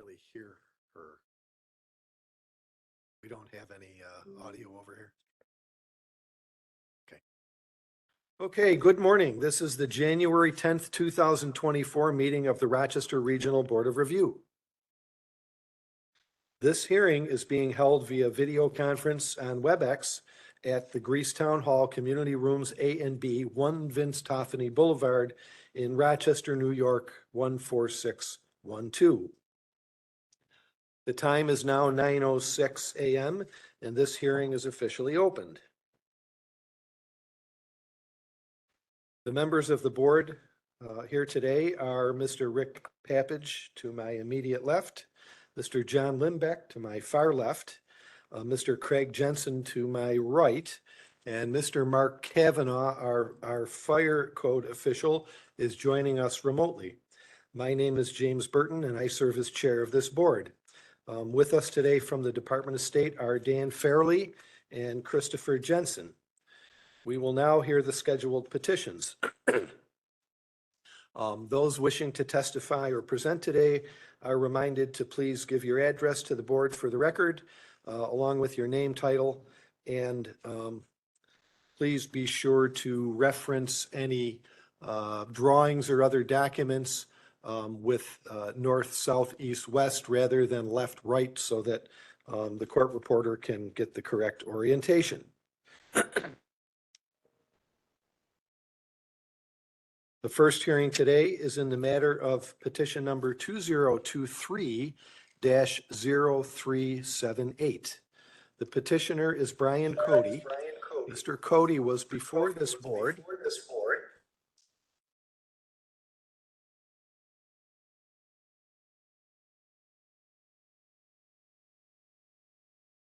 really hear her. We don't have any audio over here. Okay. Okay, good morning. This is the January 10th, 2024 meeting of the Rochester Regional Board of Review. This hearing is being held via video conference on WebEx at the Grease Town Hall Community Rooms A and B, 1 Vince Toffany Boulevard in Rochester, New York, 14612. The time is now 9:06 a.m. and this hearing is officially opened. The members of the board here today are Mr. Rick Papage to my immediate left, Mr. John Limbeck to my far left, Mr. Craig Jensen to my right, and Mr. Mark Kavanaugh, our fire code official, is joining us remotely. My name is James Burton and I serve as chair of this board. With us today from the Department of State are Dan Fairley and Christopher Jensen. We will now hear the scheduled petitions. Those wishing to testify or present today are reminded to please give your address to the board for the record, along with your name, title, and please be sure to reference any drawings or other documents with north, south, east, west rather than left, right, so that the court reporter can get the correct orientation. The first hearing today is in the matter of petition number 2023-0378. The petitioner is Brian Cody. Mr. Cody was before this board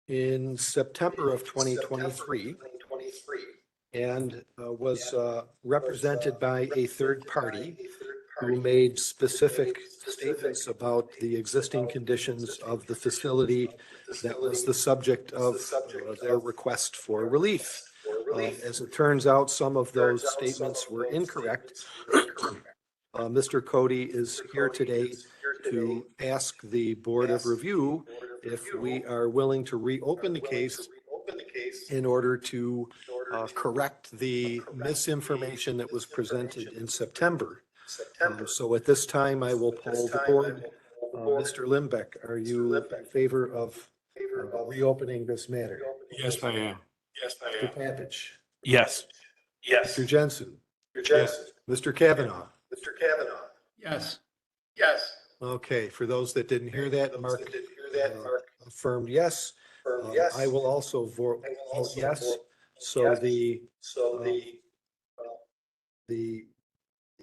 in September of 2023 and was represented by a third party who made specific statements about the existing conditions of the facility that was the subject of their request for relief. As it turns out, some of those statements were incorrect. Mr. Cody is here today to ask the Board of Review if we are willing to reopen the case in order to correct the misinformation that was presented in September. So at this time, I will poll the board. Mr. Limbeck, are you in favor of reopening this matter? Yes, I am. Mr. Papage? Yes. Mr. Jensen? Yes. Mr. Kavanaugh? Yes. Okay, for those that didn't hear that, Mark affirmed yes. I will also vote yes. So the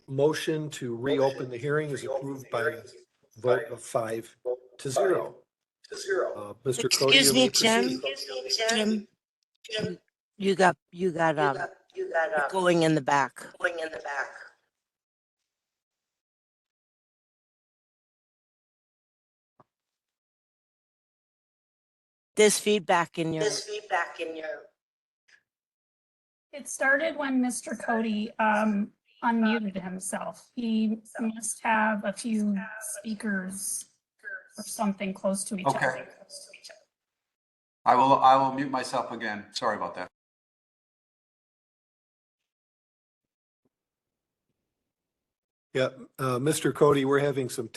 motion to reopen the hearing is approved by a vote of 5-0. Mr. Cody, Excuse you me, may Jim. proceed. Jim, you got going in the back. There's feedback in your. It started when Mr. Cody unmuted himself. He must have a few speakers or something close to each other. Okay. I will mute myself again. Sorry about that. Yeah, Mr. Cody, we're having some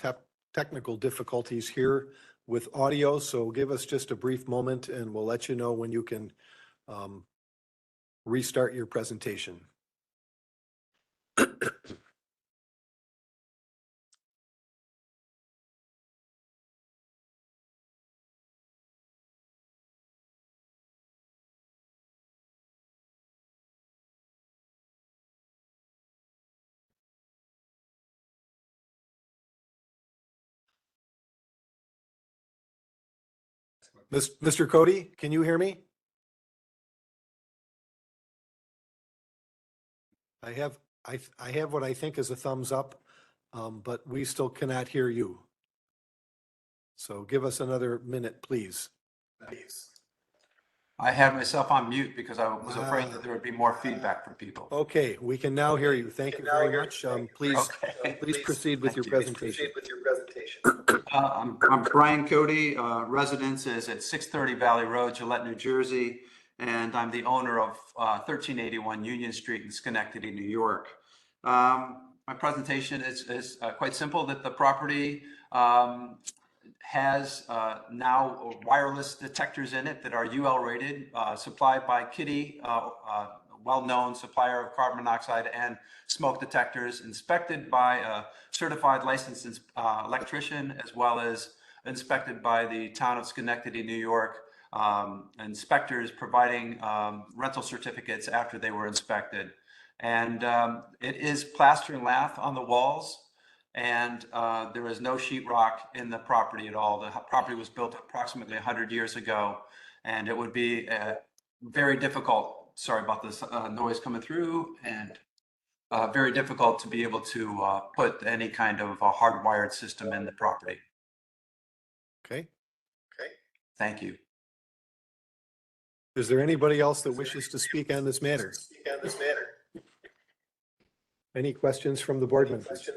technical difficulties here with audio, so give us just a brief moment and we'll let you know when you can restart your presentation. Mr. Cody, can you hear me? I have what I think is a thumbs up, but we still cannot hear you. So give us another minute, please. I had myself on mute because I was afraid that there would be more feedback from people. Okay, we can now hear you. Thank you very much. Please Okay. proceed with your presentation. I'm Brian Cody. Residence is at 630 Valley Road, Gillette, New Jersey, and I'm the owner of 1381 Union Street in Schenectady, New York. My presentation is quite simple, that the property has now wireless detectors in it that are UL rated, supplied by Kitty, well-known supplier of carbon monoxide and smoke detectors, inspected by a certified licensed electrician, as well as inspected by the town of Schenectady, New York, inspectors providing rental certificates after they were inspected. And it is plaster and lath on the walls, and there is no sheetrock in the property at all. The property was built approximately 100 years ago, and it would be very difficult. Sorry about this noise coming through, and very difficult to be able to put any kind of a hardwired system in the property. Okay. Thank you. Is there anybody else that wishes to speak on this matter? Any questions from the board members?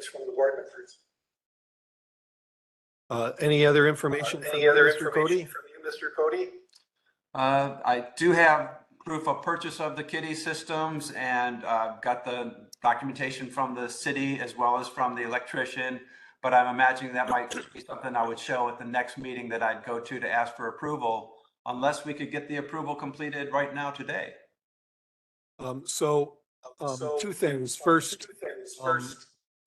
Any other information from you, Mr. Cody? I do have proof of purchase of the Kitty systems, and got the documentation from the city as well as from the electrician. But I'm imagining that might be something I would show at the next meeting that I'd go to ask for approval, unless we could get the approval completed right now today. Two things. First,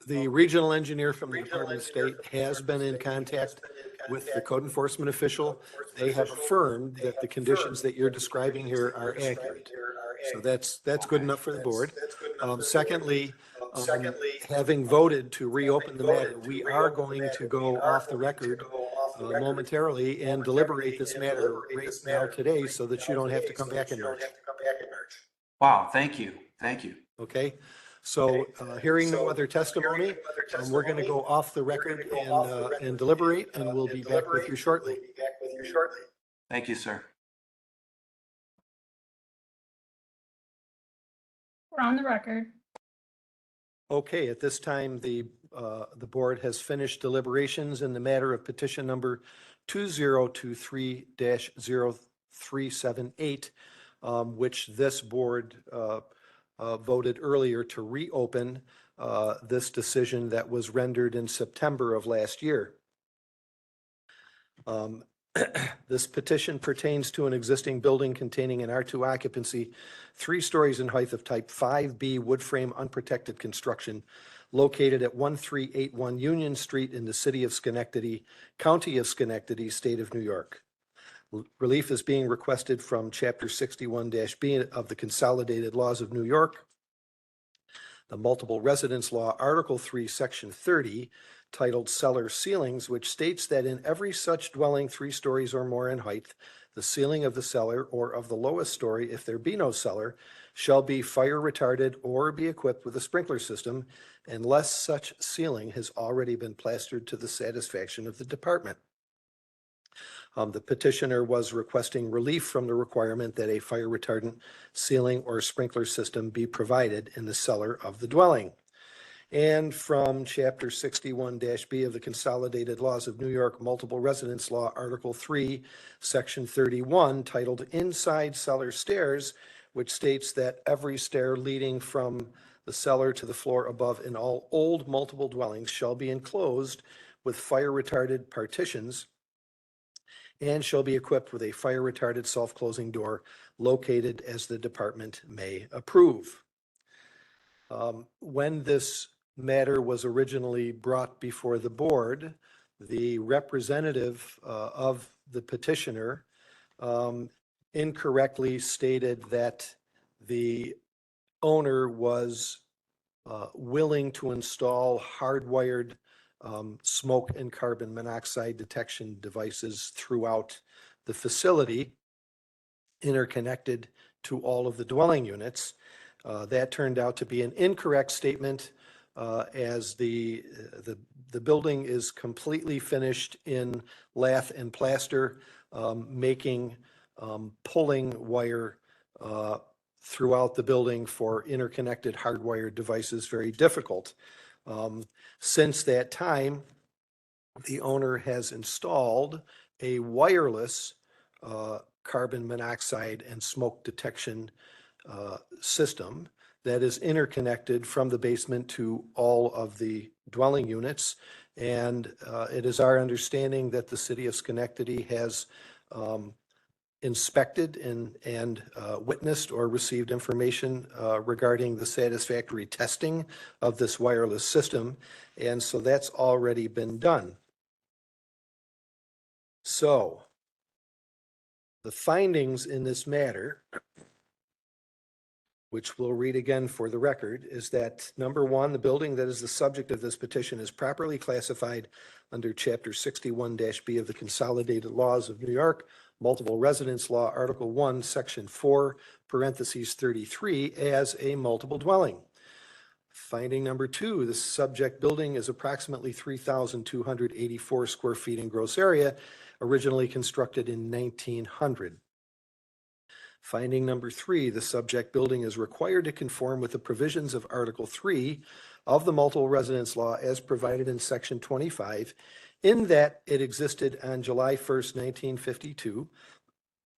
the regional engineer from the Department of State has been in contact with the code enforcement official. They have affirmed that the conditions that you're describing here are accurate. So that's good enough for the board. Secondly, having voted to reopen the matter, we are going to go off the record momentarily and deliberate this matter right now today, so that you don't have to come back in March. Wow, thank you. Thank you. Okay, so hearing no other testimony, we're going to go off the record and deliberate, and we'll be back with you shortly. Thank you, sir. We're on the record. Okay, at this time, the board has finished deliberations in the matter of petition number 2023-0378, which this board voted earlier to reopen this decision that was rendered in September of last year. This petition pertains to an existing building containing an R2 occupancy, 3 stories in height of type 5B wood frame unprotected construction, located at 1381 Union Street in the city of Schenectady, county of Schenectady, state of New York. Relief is being requested from Chapter 61-B of the Consolidated Laws of New York, the Multiple Residence Law, Article 3, Section 30, titled Cellar Ceilings, which states that in every such dwelling 3 stories or more in height, the ceiling of the cellar or of the lowest story, if there be no cellar, shall be fire retarded or be equipped with a sprinkler system, unless such ceiling has already been plastered to the satisfaction of the department. The petitioner was requesting relief from the requirement that a fire retardant ceiling or sprinkler system be provided in the cellar of the dwelling. And from Chapter 61-B of the Consolidated Laws of New York, Multiple Residence Law, Article 3, Section 31, titled Inside Cellar Stairs, which states that every stair leading from the cellar to the floor above in all old multiple dwellings shall be enclosed with fire-retarded partitions and shall be equipped with a fire-retarded self-closing door located as the department may approve. When this matter was originally brought before the board, the representative of the petitioner incorrectly stated that the owner was willing to install hardwired smoke and carbon monoxide detection devices throughout the facility, interconnected to all of the dwelling units. That turned out to be an incorrect statement, as the building is completely finished in lath and plaster, making pulling wire throughout the building for interconnected hardwired devices very difficult. Since that time, the owner has installed a wireless carbon monoxide and smoke detection system that is interconnected from the basement to all of the dwelling units. And it is our understanding that the city of Schenectady has inspected and witnessed or received information regarding the satisfactory testing of this wireless system. And so that's already been done. So the findings in this matter, which we'll read again for the record, is that number one, the building that is the subject of this petition is properly classified under Chapter 61-B of the Consolidated Laws of New York, Multiple Residence Law, Article 1, Section 4, parentheses 33, as a multiple dwelling. Finding number two, the subject building is approximately 3,284 square feet in gross area, originally constructed in 1900. Finding number three, the subject building is required to conform with the provisions of Article 3 of the Multiple Residence Law as provided in Section 25, in that it existed on July 1st, 1952,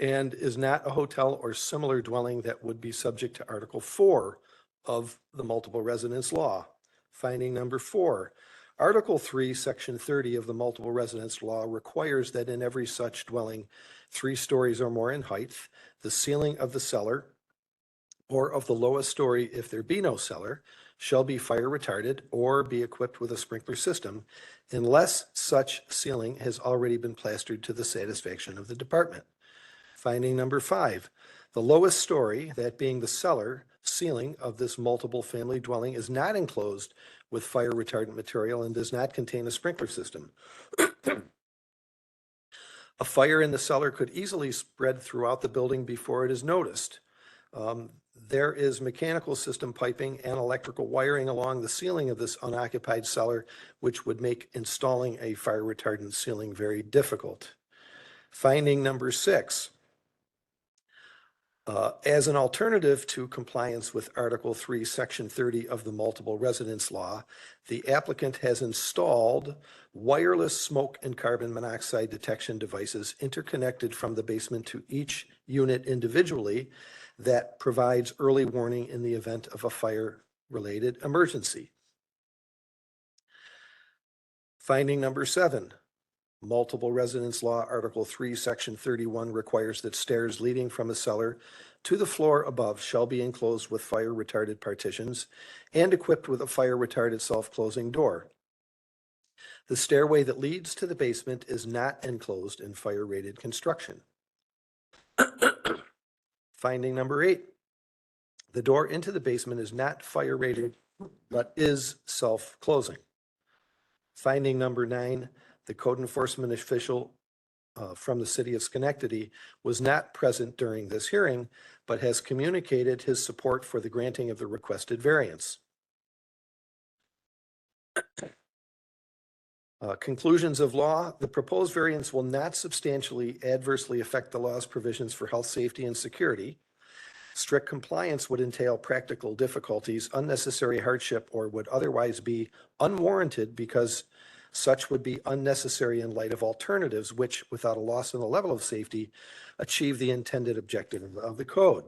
and is not a hotel or similar dwelling that would be subject to Article 4 of the Multiple Residence Law. Finding number four, Article 3, Section 30 of the Multiple Residence Law requires that in every such dwelling, 3 stories or more in height, the ceiling of the cellar or of the lowest story, if there be no cellar, shall be fire retarded or be equipped with a sprinkler system, unless such ceiling has already been plastered to the satisfaction of the department. Finding number five, the lowest story, that being the cellar ceiling of this multiple family dwelling, is not enclosed with fire retardant material and does not contain a sprinkler system. A fire in the cellar could easily spread throughout the building before it is noticed. There is mechanical system piping and electrical wiring along the ceiling of this unoccupied cellar, which would make installing a fire retardant ceiling very difficult. Finding number six, as an alternative to compliance with Article 3, Section 30 of the Multiple Residence Law, the applicant has installed wireless smoke and carbon monoxide detection devices interconnected from the basement to each unit individually that provides early warning in the event of a fire-related emergency. Finding number seven, Multiple Residence Law, Article 3, Section 31 requires that stairs leading from a cellar to the floor above shall be enclosed with fire-retarded partitions and equipped with a fire-retarded self-closing door. The stairway that leads to the basement is not enclosed in fire-rated construction. Finding number eight, the door into the basement is not fire-rated, but is self-closing. Finding number nine, the code enforcement official from the city of Schenectady was not present during this hearing, but has communicated his support for the granting of the requested variance. Conclusions of law, the proposed variance will not substantially adversely affect the law's provisions for health, safety, and security. Strict compliance would entail practical difficulties, unnecessary hardship, or would otherwise be unwarranted because such would be unnecessary in light of alternatives which, without a loss in the level of safety, achieve the intended objective of the code.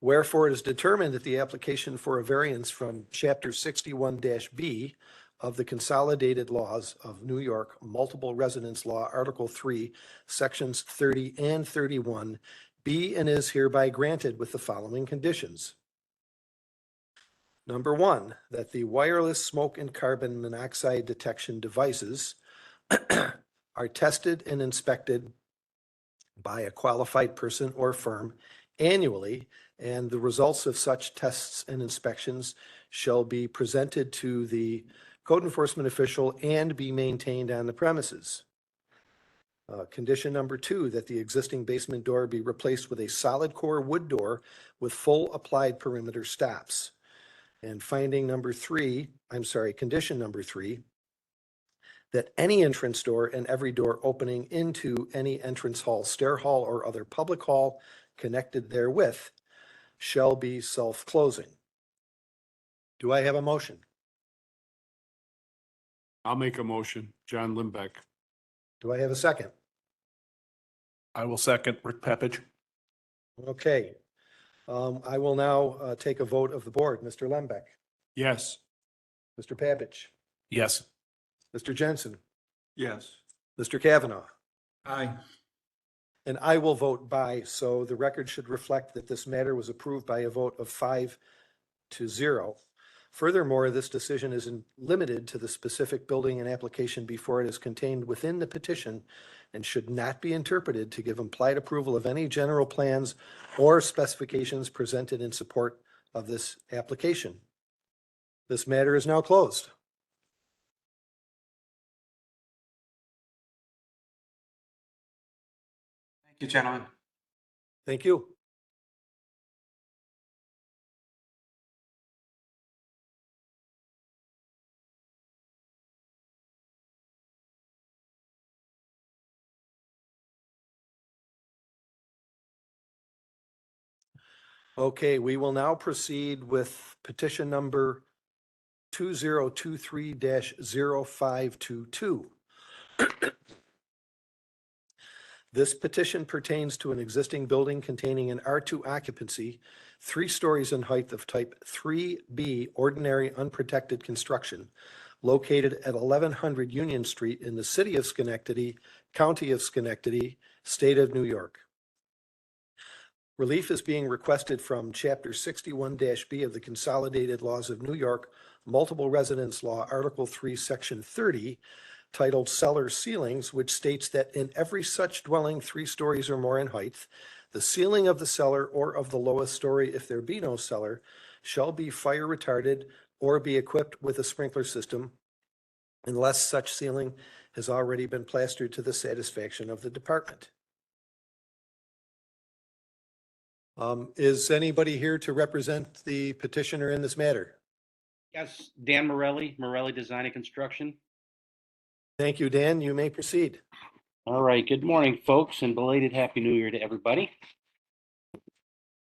Wherefore, it is determined that the application for a variance from Chapter 61-B of the Consolidated Laws of New York, Multiple Residence Law, Article 3, Sections 30 and 31, be and is hereby granted with the following conditions. Number one, that the wireless smoke and carbon monoxide detection devices are tested and inspected by a qualified person or firm annually, and the results of such tests and inspections shall be presented to the code enforcement official and be maintained on the premises. Condition number two, that the existing basement door be replaced with a solid core wood door with full applied perimeter stops. And condition number three, that any entrance door and every door opening into any entrance hall, stair hall, or other public hall connected therewith shall be self-closing. Do I have a motion? I'll make a motion. John Limbeck. Do I have a second? I will second. Rick Pepich. Okay. I will now take a vote of the board. Mr. Lembeck, Yes. Mr. Pavich, Yes. Mr. Jensen, Yes. Mr. Kavanaugh, Aye. and I will vote by. So the record should reflect that this matter was approved by a vote of 5-0. Furthermore, this decision is limited to the specific building and application before it is contained within the petition and should not be interpreted to give implied approval of any general plans or specifications presented in support of this application. This matter is now closed. Thank you, gentlemen. Thank you. Okay, we will now proceed with petition number 2023-0522. This petition pertains to an existing building containing an R2 occupancy, 3 stories in height of type 3B, ordinary unprotected construction, located at 1100 Union Street in the city of Schenectady, county of Schenectady, state of New York. Relief is being requested from Chapter 61-B of the Consolidated Laws of New York, Multiple Residence Law, Article 3, Section 30, titled Cellar Ceilings, which states that in every such dwelling 3 stories or more in height, the ceiling of the cellar or of the lowest story, if there be no cellar, shall be fire retarded or be equipped with a sprinkler system, unless such ceiling has already been plastered to the satisfaction of the department. Is anybody here to represent the petitioner in this matter? Yes, Dan Morelli, Morelli Design and Construction. Thank you, Dan. You may proceed. All right, good morning, folks, and belated Happy New Year to everybody.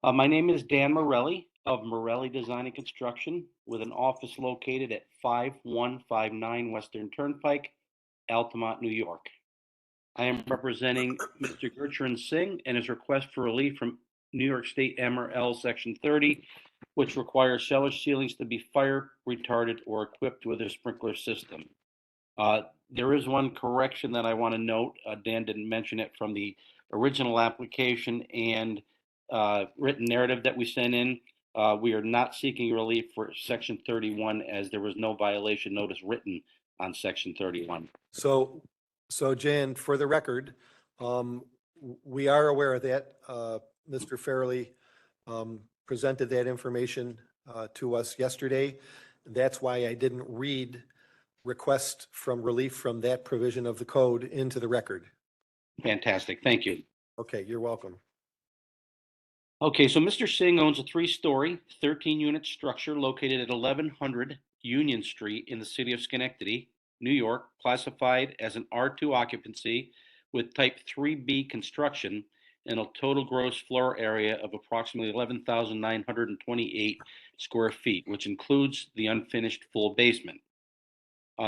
My name is Dan Morelli of Morelli Design and Construction with an office located at 5159 Western Turnpike, Altamont, New York. I am representing Mr. Gurcharan Singh and his request for relief from New York State MRL Section 30, which requires cellar ceilings to be fire retarded or equipped with a sprinkler system. There is one correction that I want to note. Dan didn't mention it from the original application and written narrative that we sent in. We are not seeking relief for Section 31 as there was no violation notice written on Section 31. So Jan, for the record, we are aware of that. Mr. Fairley presented that information to us yesterday. That's why I didn't read request from relief from that provision of the code into the record. Fantastic. Thank you. Okay, you're welcome. Okay, so Mr. Singh owns a 3-story, 13-unit structure located at 1100 Union Street in the city of Schenectady, New York, classified as an R2 occupancy with type 3B construction and a total gross floor area of approximately 11,928 square feet, which includes the unfinished full basement.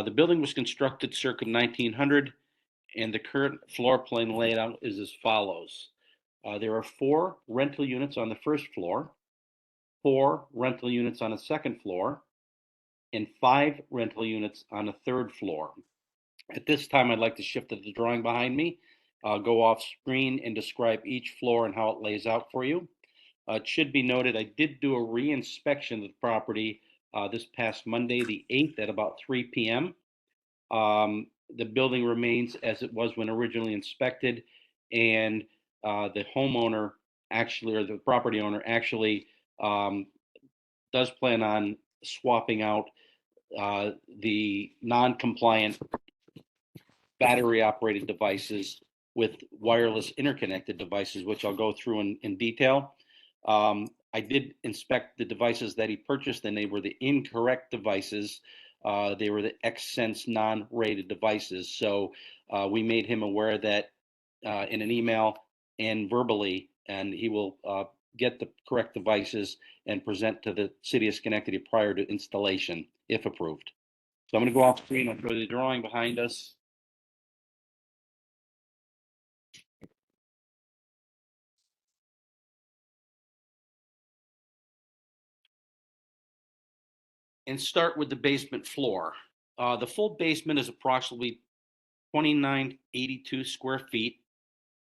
The building was constructed circa 1900, and the current floor plan layout is as follows. There are 4 rental units on the first floor, 4 rental units on the second floor, and 5 rental units on the third floor. At this time, I'd like to shift to the drawing behind me, go off screen and describe each floor and how it lays out for you. It should be noted, I did do a re-inspection of the property this past Monday, the 8th at about 3 p.m. The building remains as it was when originally inspected, and the homeowner actually, or the property owner actually does plan on swapping out the non-compliant battery operated devices with wireless interconnected devices, which I'll go through in detail. I did inspect the devices that he purchased, and they were the incorrect devices. They were the XSense non-rated devices. So we made him aware that in an email and verbally, and he will get the correct devices and present to the city of Schenectady prior to installation, if approved. So I'm going to go off screen. I'll show you the drawing behind us. And start with the basement floor. The full basement is approximately 2,982 square feet,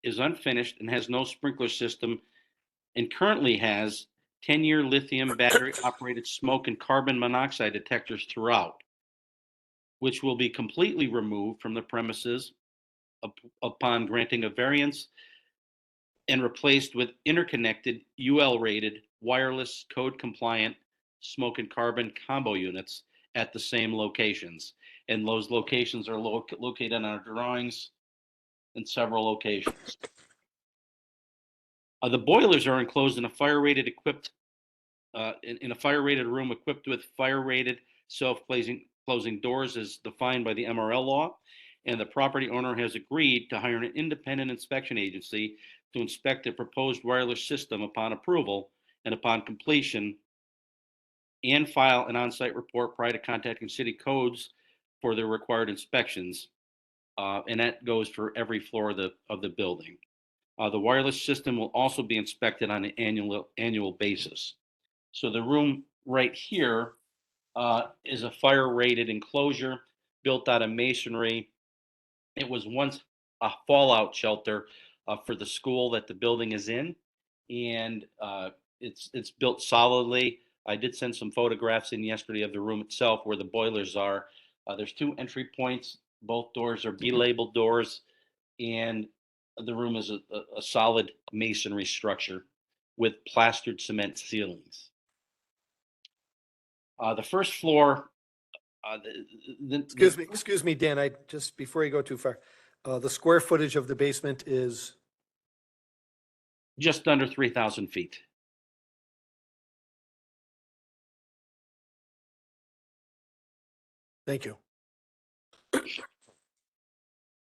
is unfinished and has no sprinkler system, and currently has 10-year lithium battery operated smoke and carbon monoxide detectors throughout, which will be completely removed from the premises upon granting a variance and replaced with interconnected UL rated wireless code compliant smoke and carbon combo units at the same locations. And those locations are located on our drawings in several locations. The boilers are enclosed in a fire rated equipped in a fire rated room equipped with fire rated self-closing doors as defined by the MRL law. And the property owner has agreed to hire an independent inspection agency to inspect the proposed wireless system upon approval and upon completion, and file an on-site report prior to contacting city codes for the required inspections. And that goes for every floor of the building. The wireless system will also be inspected on an annual basis. So the room right here is a fire rated enclosure built out of masonry. It was once a fallout shelter for the school that the building is in, and it's built solidly. I did send some photographs in yesterday of the room itself where the boilers are. There's 2 entry points. Both doors are B-labeled doors, and the room is a solid masonry structure with plastered cement ceilings. The first floor, Excuse me, Dan, I just, before you go too far, the square footage of the basement is, just under 3,000 feet. thank you.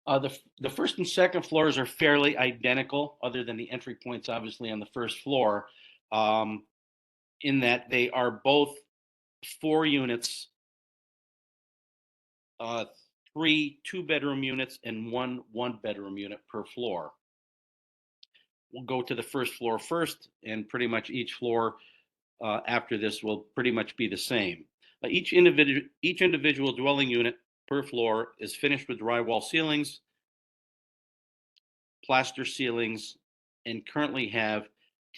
The first and second floors are fairly identical, other than the entry points, obviously, on the first floor, in that they are both 4 units, 3 2-bedroom units, and 1 1-bedroom unit per floor. We'll go to the first floor first, and pretty much each floor after this will pretty much be the same. Each individual dwelling unit per floor is finished with drywall ceilings, plaster ceilings, and currently have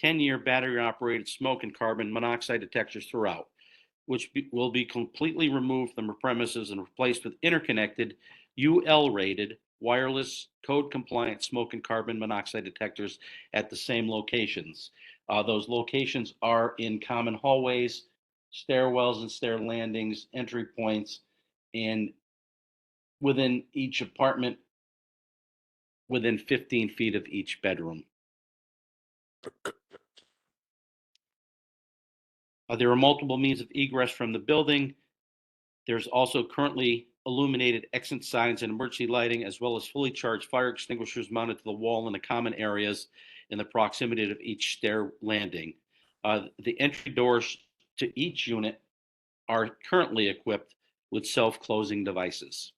10-year battery operated smoke and carbon monoxide detectors throughout, which will be completely removed from the premises and replaced with interconnected UL rated wireless code compliant smoke and carbon monoxide detectors at the same locations. Those locations are in common hallways, stairwells and stair landings, entry points, and within each apartment within 15 feet of each bedroom. There are multiple means of egress from the building. There's also currently illuminated exit signs and emergency lighting, as well as fully charged fire extinguishers mounted to the wall in the common areas in the proximity of each stair landing. The entry doors to each unit are currently equipped with self-closing devices.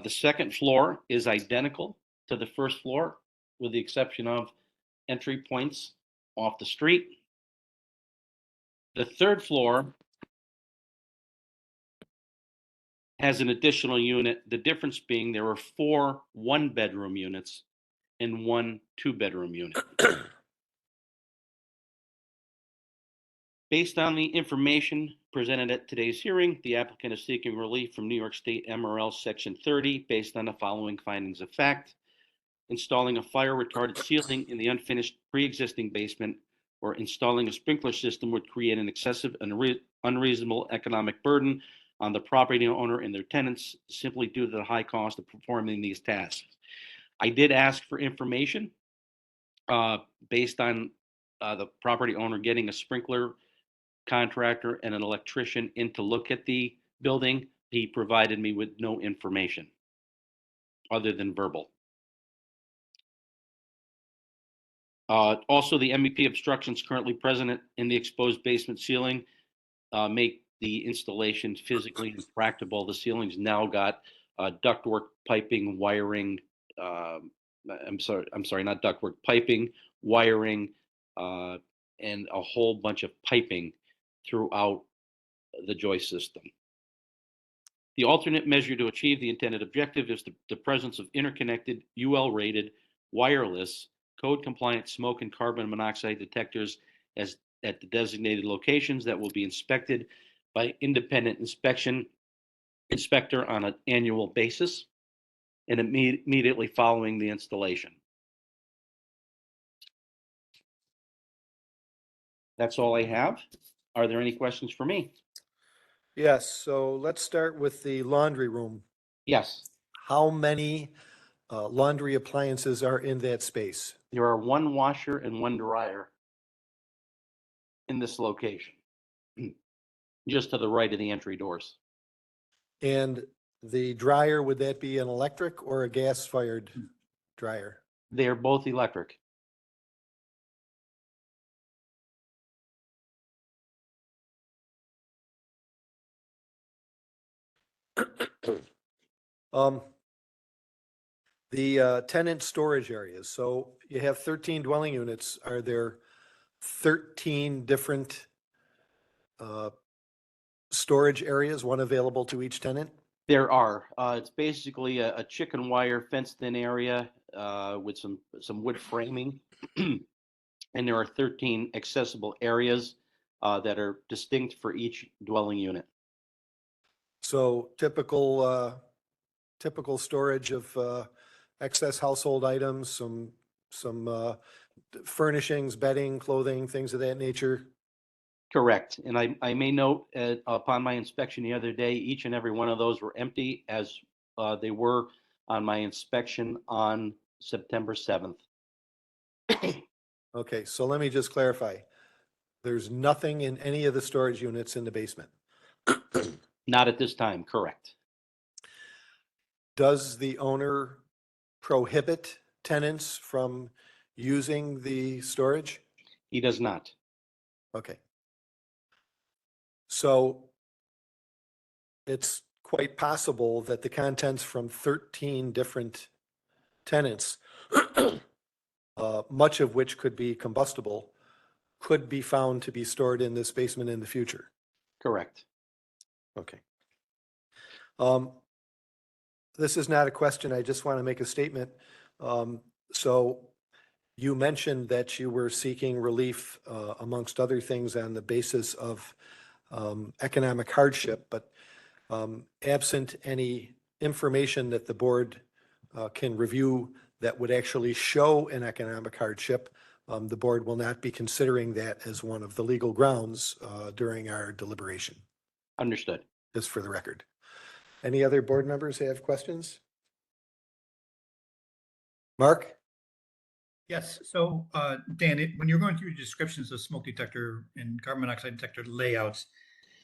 The second floor is identical to the first floor, with the exception of entry points off the street. The third floor has an additional unit, the difference being there are 4 1-bedroom units and 1 2-bedroom unit. Based on the information presented at today's hearing, the applicant is seeking relief from New York State MRL Section 30 based on the following findings of fact: installing a fire retardant ceiling in the unfinished pre-existing basement, or installing a sprinkler system would create an excessive and unreasonable economic burden on the property owner and their tenants simply due to the high cost of performing these tasks. I did ask for information based on the property owner getting a sprinkler contractor and an electrician in to look at the building. He provided me with no information other than verbal. Also, the MEP obstructions currently present in the exposed basement ceiling make the installation physically impractical. The ceiling's now got ductwork, piping, wiring. I'm sorry, not ductwork, piping, wiring, and a whole bunch of piping throughout the joist system. The alternate measure to achieve the intended objective is the presence of interconnected, UL-rated, wireless, code-compliant smoke and carbon monoxide detectors at the designated locations that will be inspected by independent inspector on an annual basis and immediately following the installation. That's all I have. Are there any questions for me? Yes, so let's start with the laundry room. Yes, How many laundry appliances are in that space? there are one washer and one dryer in this location, just to the right of the entry doors. And the dryer, would that be an electric or a gas-fired dryer? They are both electric. Um, the tenant storage areas. So you have 13 dwelling units. Are there 13 different storage areas, one available to each tenant? There are. It's basically a chicken wire fenced-in area with some wood framing, and there are 13 accessible areas that are distinct for each dwelling unit. So typical storage of excess household items, some furnishings, bedding, clothing, things of that nature. Correct. And I may note upon my inspection the other day, each and every one of those were empty as they were on my inspection on September 7th. Okay, so let me just clarify. There's nothing in any of the storage units in the basement. Not at this time, correct. Does the owner prohibit tenants from using the storage? He does not. Okay. So it's quite possible that the contents from 13 different tenants, much of which could be combustible, could be found to be stored in this basement in the future. Correct. Okay. This is not a question. I just want to make a statement. So you mentioned that you were seeking relief, amongst other things, on the basis of economic hardship, but absent any information that the board can review that would actually show an economic hardship, the board will not be considering that as one of the legal grounds during our deliberation, Understood. just for the record. Any other board members have questions? Mark? Yes, so Dan, when you're going through your descriptions of smoke detector and carbon monoxide detector layouts,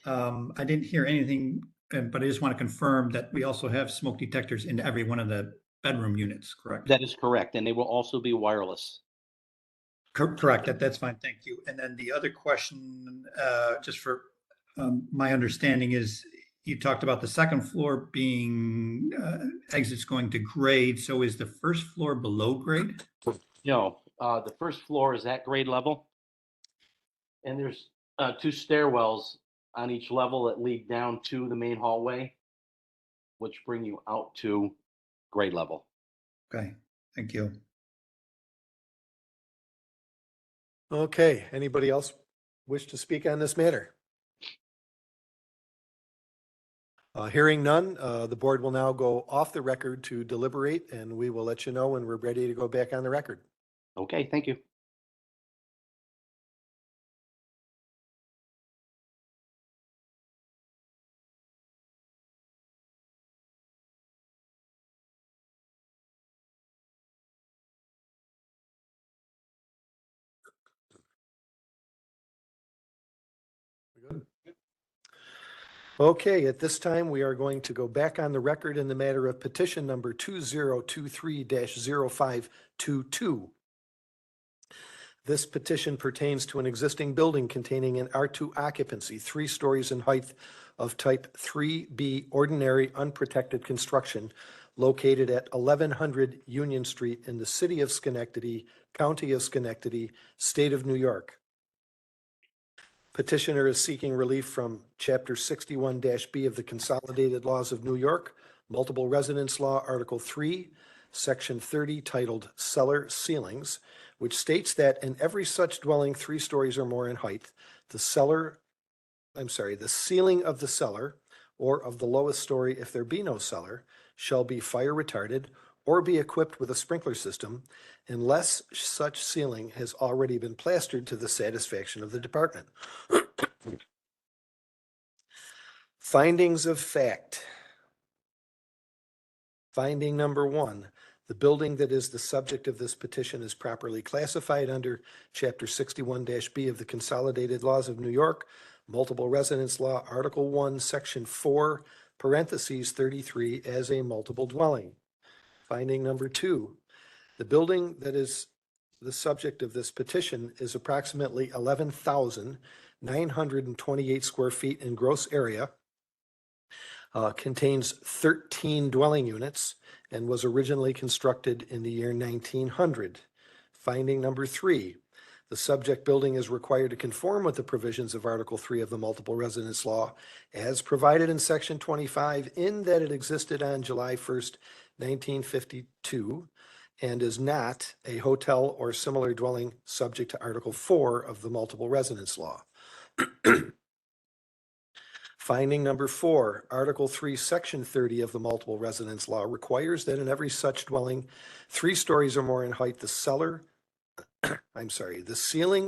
I didn't hear anything, but I just want to confirm that we also have smoke detectors in every one of the bedroom units, correct? That is correct. And they will also be wireless. Correct, that's fine, thank you. And then the other question, just for my understanding is, you talked about the second floor being exits going to grade, so is the first floor below grade? No, the first floor is at grade level. And there's two stairwells on each level that lead down to the main hallway, which bring you out to grade level. Okay, thank you. Okay, anybody else wish to speak on this matter? Hearing none, the board will now go off the record to deliberate, and we will let you know when we're ready to go back on the record. Okay, thank you. Okay, at this time, we are going to go back on the record in the matter of petition number 2023-0522. This petition pertains to an existing building containing an R2 occupancy, 3 stories in height of type 3B ordinary unprotected construction located at 1100 Union Street in the city of Schenectady, county of Schenectady, state of New York. Petitioner is seeking relief from Chapter 61-B of the Consolidated Laws of New York, Multiple Residence Law, Article 3, Section 30, titled Cellar Ceilings, which states that in every such dwelling 3 stories or more in height, the ceiling of the cellar or of the lowest story, if there be no cellar, shall be fire retarded or be equipped with a sprinkler system unless such ceiling has already been plastered to the satisfaction of the department. Findings of fact. Finding number 1, the building that is the subject of this petition is properly classified under Chapter 61-B of the Consolidated Laws of New York, Multiple Residence Law, Article 1, Section 4, parentheses 33, as a multiple dwelling. Finding number 2, the building that is the subject of this petition is approximately 11,928 square feet in gross area, contains 13 dwelling units, and was originally constructed in the year 1900. Finding number 3, the subject building is required to conform with the provisions of Article 3 of the Multiple Residence Law as provided in Section 25 in that it existed on July 1st, 1952, and is not a hotel or similar dwelling subject to Article 4 of the Multiple Residence Law. Finding number 4, Article 3, Section 30 of the Multiple Residence Law requires that in every such dwelling, 3 stories or more in height, the ceiling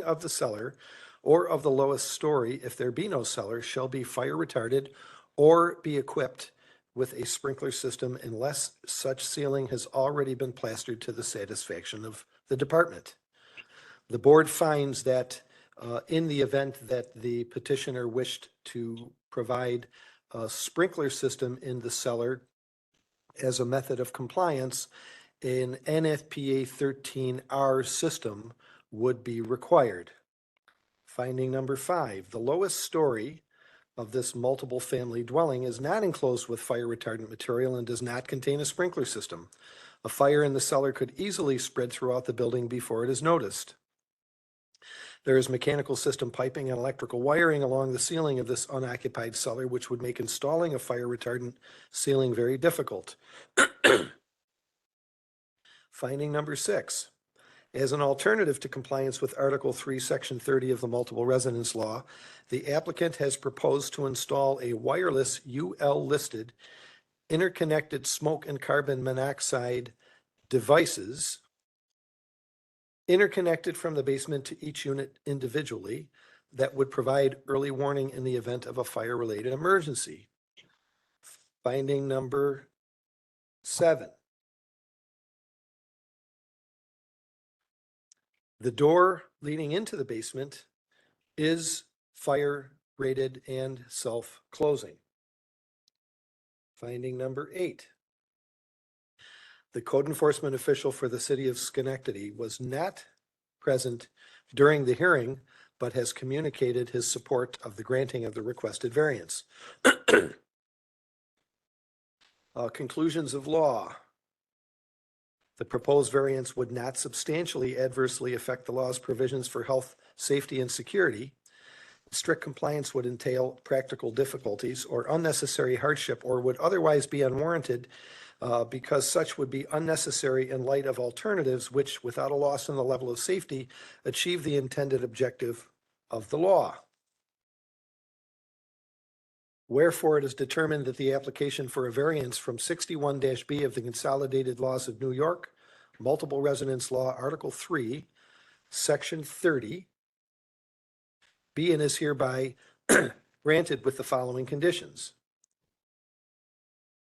of the cellar or of the lowest story, if there be no cellar, shall be fire retarded or be equipped with a sprinkler system unless such ceiling has already been plastered to the satisfaction of the department. The board finds that in the event that the petitioner wished to provide a sprinkler system in the cellar as a method of compliance, an NFPA 13R system would be required. Finding number 5, the lowest story of this multiple family dwelling is not enclosed with fire retardant material and does not contain a sprinkler system. A fire in the cellar could easily spread throughout the building before it is noticed. There is mechanical system piping and electrical wiring along the ceiling of this unoccupied cellar, which would make installing a fire retardant ceiling very difficult. Finding number 6. As an alternative to compliance with Article 3, Section 30 of the Multiple Residence Law, the applicant has proposed to install a wireless UL-listed interconnected smoke and carbon monoxide devices interconnected from the basement to each unit individually that would provide early warning in the event of a fire-related emergency. Finding number 7. The door leading into the basement is fire rated and self-closing. Finding number 8. The code enforcement official for the city of Schenectady was not present during the hearing, but has communicated his support of the granting of the requested variance. Conclusions of law. The proposed variance would not substantially adversely affect the law's provisions for health, safety, and security. Strict compliance would entail practical difficulties or unnecessary hardship or would otherwise be unwarranted because such would be unnecessary in light of alternatives which, without a loss in the level of safety, achieve the intended objective of the law. Wherefore, it is determined that the application for a variance from 61-B of the Consolidated Laws of New York, Multiple Residence Law, Article 3, Section 30, be and is hereby granted with the following conditions.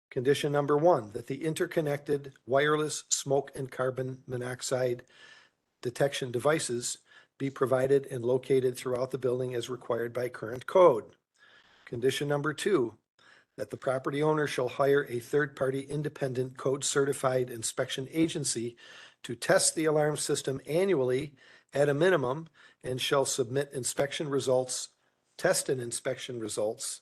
Condition number 1, that the interconnected wireless smoke and carbon monoxide detection devices be provided and located throughout the building as required by current code. Condition number 2, that the property owner shall hire a third-party independent code-certified inspection agency to test the alarm system annually at a minimum, and shall submit test and inspection results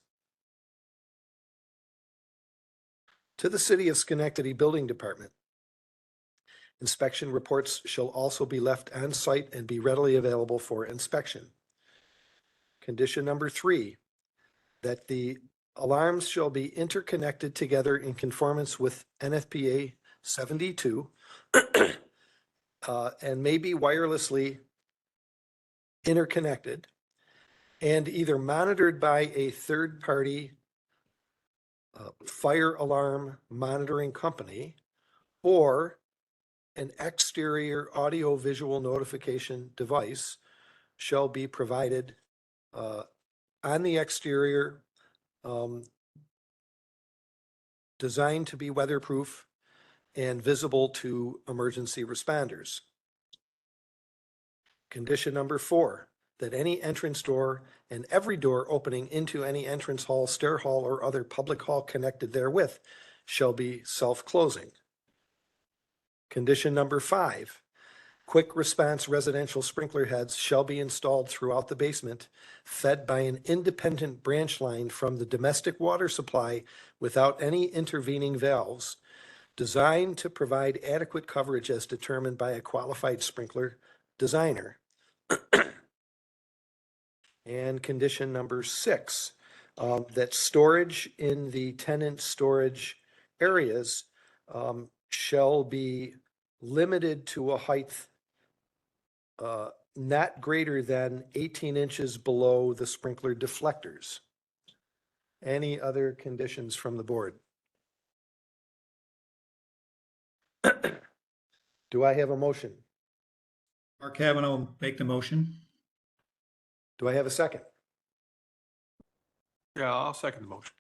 to the City of Schenectady Building Department. Inspection reports shall also be left on site and be readily available for inspection. Condition number 3, that the alarms shall be interconnected together in conformance with NFPA 72 and may be wirelessly interconnected and either monitored by a third-party fire alarm monitoring company or an exterior audio-visual notification device shall be provided on the exterior, designed to be weatherproof and visible to emergency responders. Condition number 4, that any entrance door and every door opening into any entrance hall, stair hall, or other public hall connected therewith shall be self-closing. Condition number 5, quick response residential sprinkler heads shall be installed throughout the basement, fed by an independent branch line from the domestic water supply without any intervening valves, designed to provide adequate coverage as determined by a qualified sprinkler designer. And condition number 6, that storage in the tenant storage areas shall be limited to a height not greater than 18 inches below the sprinkler deflectors. Any other conditions from the board? Do I have a motion? Mark Kavanaugh will make the motion. Do I have a second? Yeah, I'll second the motion.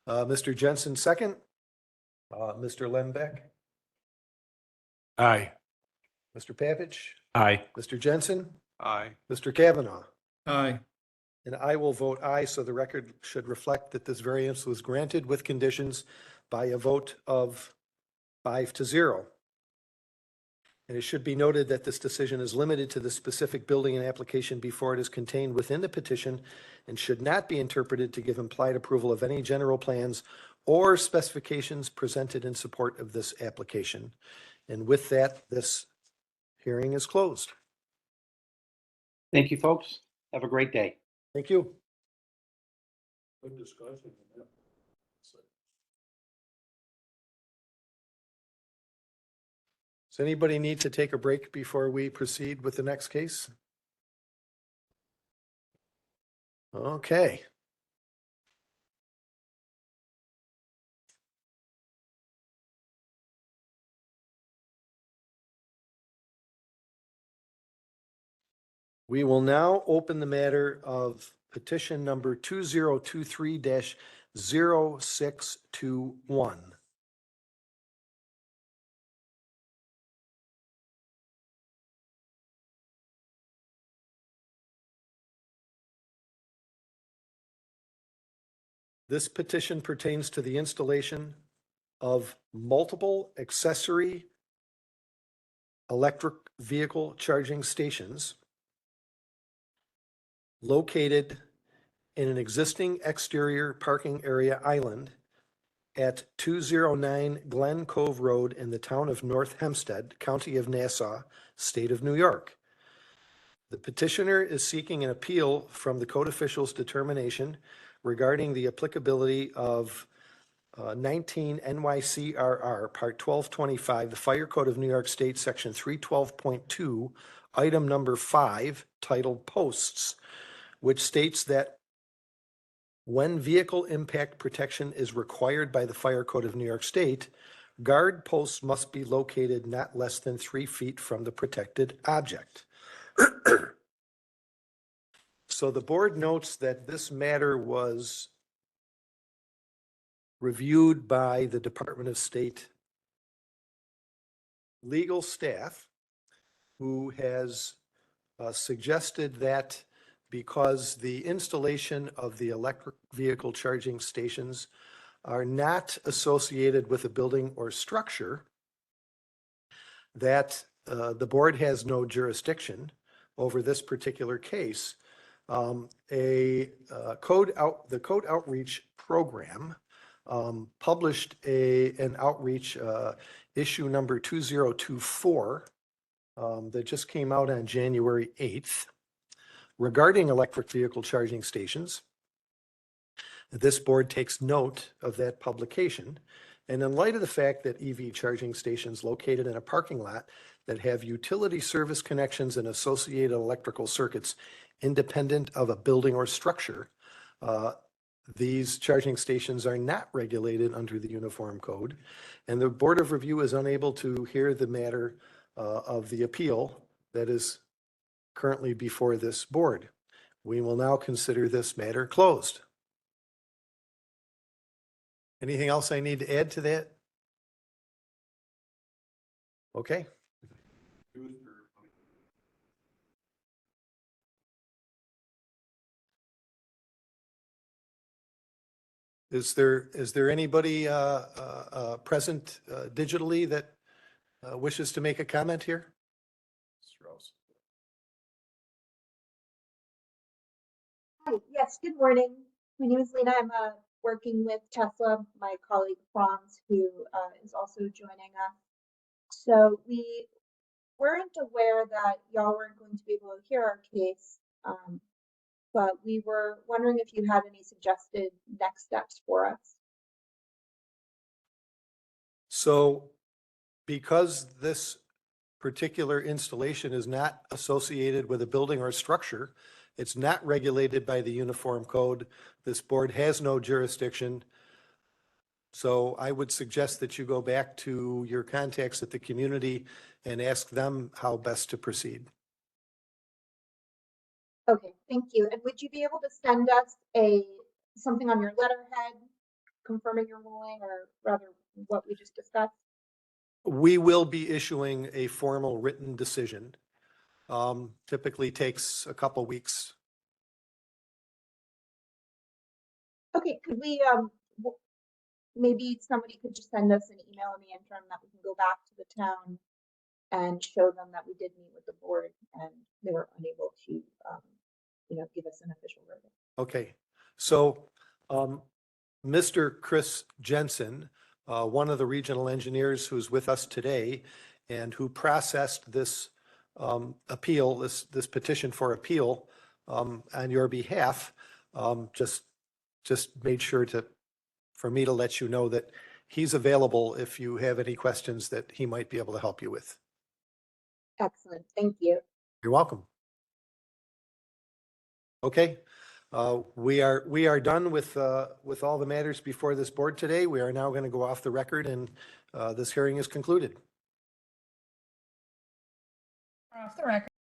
Mr. Jensen, second. Mr. Lembeck, Aye. Mr. Papich, Aye. Mr. Jensen, Aye. Mr. Kavanaugh. Aye. And I will vote aye, so the record should reflect that this variance was granted with conditions by a vote of 5-0. And it should be noted that this decision is limited to the specific building and application before it is contained within the petition and should not be interpreted to give implied approval of any general plans or specifications presented in support of this application. And with that, this hearing is closed. Thank you, folks. Have a great day. Thank you. Good discussion. Does anybody need to take a break before we proceed with the next case? Okay. We will now open the matter of petition number 2023-0621. This petition pertains to the installation of multiple accessory electric vehicle charging stations located in an existing exterior parking area island at 209 Glen Cove Road in the town of North Hempstead, County of Nassau, State of New York. The petitioner is seeking an appeal from the code official's determination regarding the applicability of 19 NYCRR Part 1225, the Fire Code of New York State, Section 312.2, item number 5, titled Posts, which states that when vehicle impact protection is required by the Fire Code of New York State, guard posts must be located not less than 3 feet from the protected object. So the board notes that this matter was reviewed by the Department of State legal staff, who has suggested that because the installation of the electric vehicle charging stations are not associated with a building or structure, that the board has no jurisdiction over this particular case. The Code Outreach Program published an outreach issue number 2024 that just came out on January 8th regarding electric vehicle charging stations. This board takes note of that publication. And in light of the fact that EV charging stations located in a parking lot that have utility service connections and associated electrical circuits independent of a building or structure, these charging stations are not regulated under the Uniform Code. And the Board of Review is unable to hear the matter of the appeal that is currently before this board. We will now consider this matter closed. Anything else I need to add to that? Okay. Is there anybody present digitally that wishes to make a comment here? Hi, yes, good morning. My name is Lena. I'm working with Tesla, my colleague Franz, who is also joining us. So we weren't aware that y'all weren't going to be able to hear our case, but we were wondering if you had any suggested next steps for us. So because this particular installation is not associated with a building or structure, it's not regulated by the Uniform Code. This board has no jurisdiction. So I would suggest that you go back to your contacts at the community and ask them how best to proceed. Okay, thank you. And would you be able to send us something on your letterhead confirming your ruling, or rather what we just discussed? We will be issuing a formal written decision. Typically takes a couple weeks. Okay, could we, maybe somebody could just send us an email in the interim that we can go back to the town and show them that we did meet with the board and they were unable to, give us an official verdict. Okay, so Mr. Chris Jensen, one of the regional engineers who's with us today and who processed this appeal, this petition for appeal on your behalf, just made sure for me to let you know that he's available if you have any questions that he might be able to help you with. Excellent, thank you. You're welcome. Okay, we are done with all the matters before this board today. We are now going to go off the record, and this hearing is concluded. Off the record.